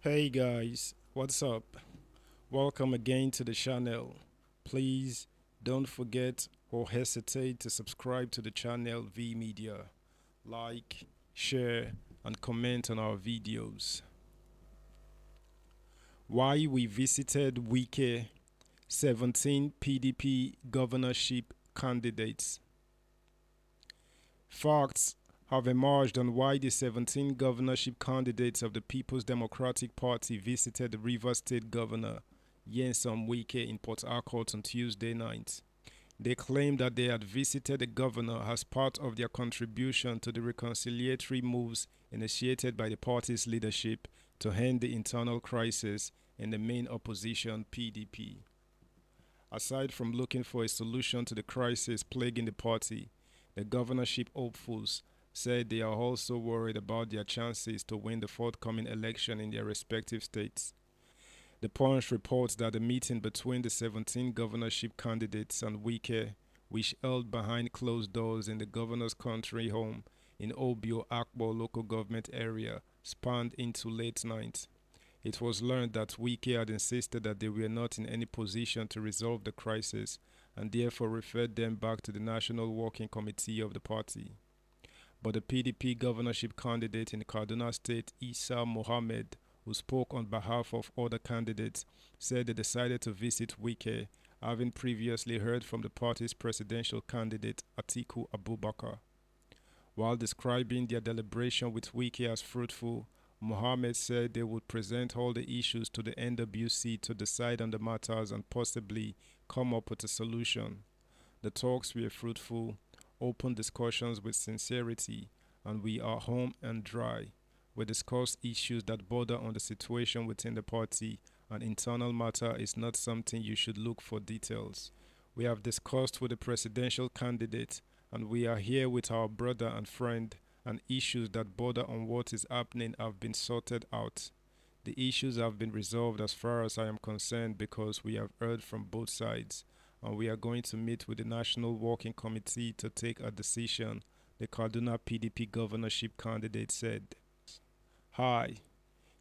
Hey guys, what's up? Welcome again to the channel. Please don't forget or hesitate to subscribe to the channel V Media. Like, share, and comment on our videos. Why we visited Wike, 17 PDP governorship candidates. Facts have emerged on why the 17 governorship candidates of the People's Democratic Party visited the Rivers State Governor Nyesom Wike in Port Harcourt on Tuesday night. They claimed that they had visited the governor as part of their contribution to the reconciliatory moves initiated by the party's leadership to end the internal crisis in the main opposition PDP. Aside from looking for a solution to the crisis plaguing the party, the governorship hopefuls said they are also worried about their chances to win the forthcoming election in their respective states. The Punch reports that the meeting between the 17 governorship candidates and Wike, which held behind closed doors in the governor's country home in Obio Akbo local government area, spanned into late night. It was learned that Wike had insisted that they were not in any position to resolve the crisis and therefore referred them back to the National Working Committee of the party. But the PDP governorship candidate in Kaduna State, Isa Mohammed, who spoke on behalf of other candidates, said they decided to visit Wike, having previously heard from the party's presidential candidate Atiku Abubakar. While describing their deliberation with Wike as fruitful, Mohammed said they would present all the issues to the NWC to decide on the matters and possibly come up with a solution. The talks were fruitful, open discussions with sincerity, and we are home and dry. We discussed issues that border on the situation within the party. An internal matter is not something you should look for details. We have discussed with the presidential candidate, and we are here with our brother and friend, and issues that border on what is happening have been sorted out. The issues have been resolved as far as I am concerned because we have heard from both sides, and we are going to meet with the National Working Committee to take a decision, the Kaduna PDP governorship candidate said. Hi,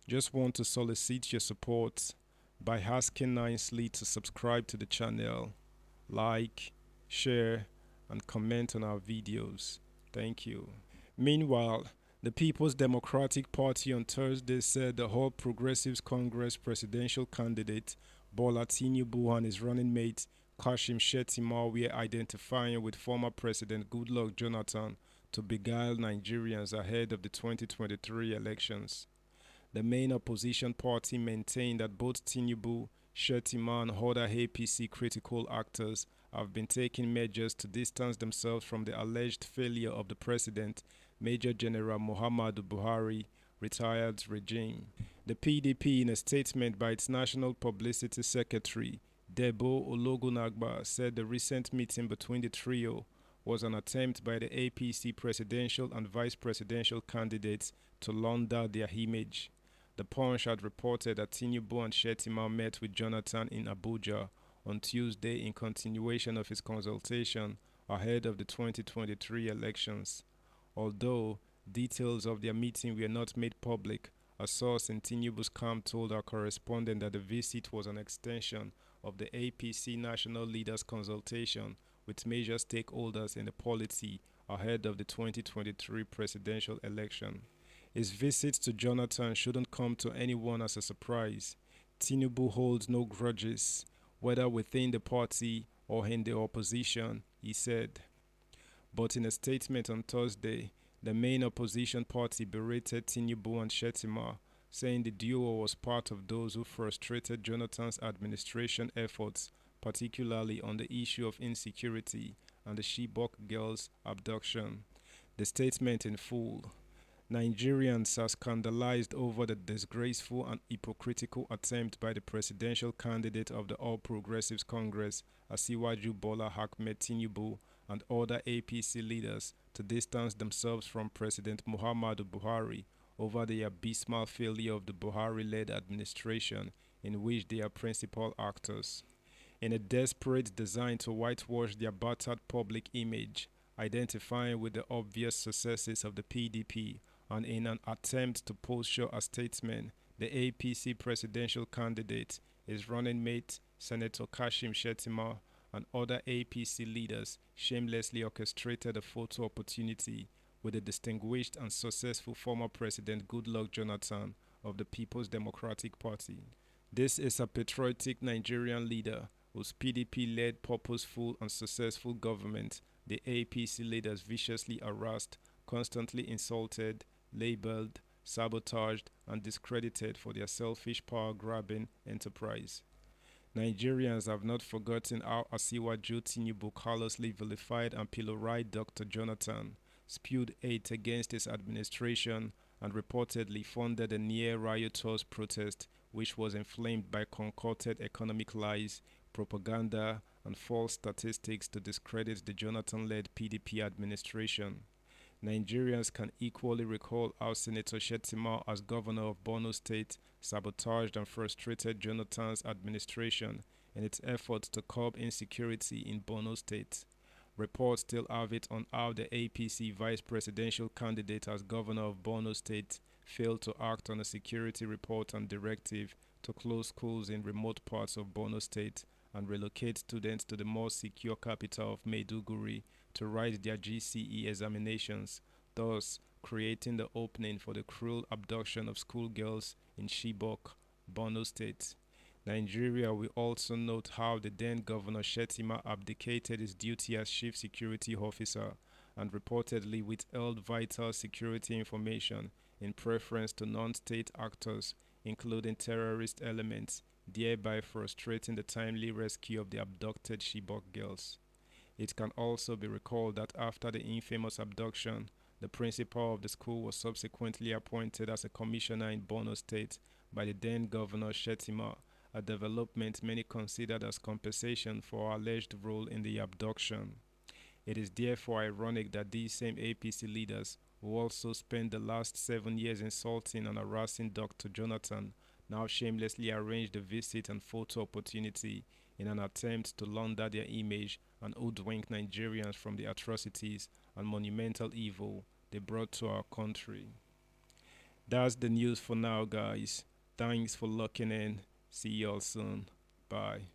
just want to solicit your support by asking nicely to subscribe to the channel, like, share, and comment on our videos. Thank you. Meanwhile, the People's Democratic Party on Thursday said the All Progressives Congress presidential candidate Bola Tinubu and his running mate Kashim Shettima were identifying with former President Goodluck Jonathan to beguile Nigerians ahead of the 2023 elections. The main opposition party maintained that both Tinubu, Shettima, and other APC critical actors have been taking measures to distance themselves from the alleged failure of the president, Major General Muhammadu Buhari, retired regime. The PDP, in a statement by its National Publicity Secretary, Debo Ologunagba, said the recent meeting between the trio was an attempt by the APC presidential and vice presidential candidates to launder their image. The Punch had reported that Tinubu and Shettima met with Jonathan in Abuja on Tuesday in continuation of his consultation ahead of the 2023 elections. Although details of their meeting were not made public, a source in Tinubu's camp told our correspondent that the visit was an extension of the APC national leaders' consultation with major stakeholders in the polity ahead of the 2023 presidential election. His visit to Jonathan shouldn't come to anyone as a surprise. Tinubu holds no grudges, whether within the party or in the opposition, he said. But in a statement on Thursday, the main opposition party berated Tinubu and Shettima, saying the duo was part of those who frustrated Jonathan's administration efforts, particularly on the issue of insecurity and the Chibok girls' abduction. The statement in full. Nigerians are scandalized over the disgraceful and hypocritical attempt by the presidential candidate of the All Progressives Congress, Asiwaju Bola Ahmed Tinubu, and other APC leaders to distance themselves from President Muhammadu Buhari over the abysmal failure of the Buhari-led administration in which they are principal actors. In a desperate design to whitewash their battered public image, identifying with the obvious successes of the PDP, and in an attempt to posture as statesmen, The APC presidential candidate, his running mate, Senator Kashim Shettima, and other APC leaders shamelessly orchestrated a photo opportunity with the distinguished and successful former President Goodluck Jonathan of the People's Democratic Party. This is a patriotic Nigerian leader whose PDP led purposeful and successful government the APC leaders viciously harassed, constantly insulted, labeled, sabotaged, and discredited for their selfish power grabbing enterprise. Nigerians have not forgotten how Asiwaju Tinubu callously vilified and pilloried Dr. Jonathan, spewed hate against his administration, and reportedly funded a near riotous protest which was inflamed by concocted economic lies, propaganda, and false statistics to discredit the Jonathan led PDP administration. Nigerians can equally recall how Senator Shettima, as governor of Borno State, sabotaged and frustrated Jonathan's administration in its efforts to curb insecurity in Borno State. Reports still have it on how the APC vice presidential candidate as governor of Borno State failed to act on a security report and directive to close schools in remote parts of Borno State and relocate students to the more secure capital of Maiduguri to write their GCE examinations, thus creating the opening for the cruel abduction of schoolgirls in Chibok, Borno State. Nigeria will also note how the then Governor Shettima abdicated his duty as chief security officer and reportedly withheld vital security information in preference to non-state actors, including terrorist elements, thereby frustrating the timely rescue of the abducted Chibok girls. It can also be recalled that after the infamous abduction, the principal of the school was subsequently appointed as a commissioner in Borno State by the then Governor Shettima, a development many considered as compensation for our alleged role in the abduction. It is therefore ironic that these same APC leaders, who also spent the last 7 years insulting and harassing Dr. Jonathan, now shamelessly arranged a visit and photo opportunity in an attempt to launder their image and hoodwink Nigerians from the atrocities and monumental evil they brought to our country. That's the news for now, guys. Thanks for locking in. See y'all soon. Bye.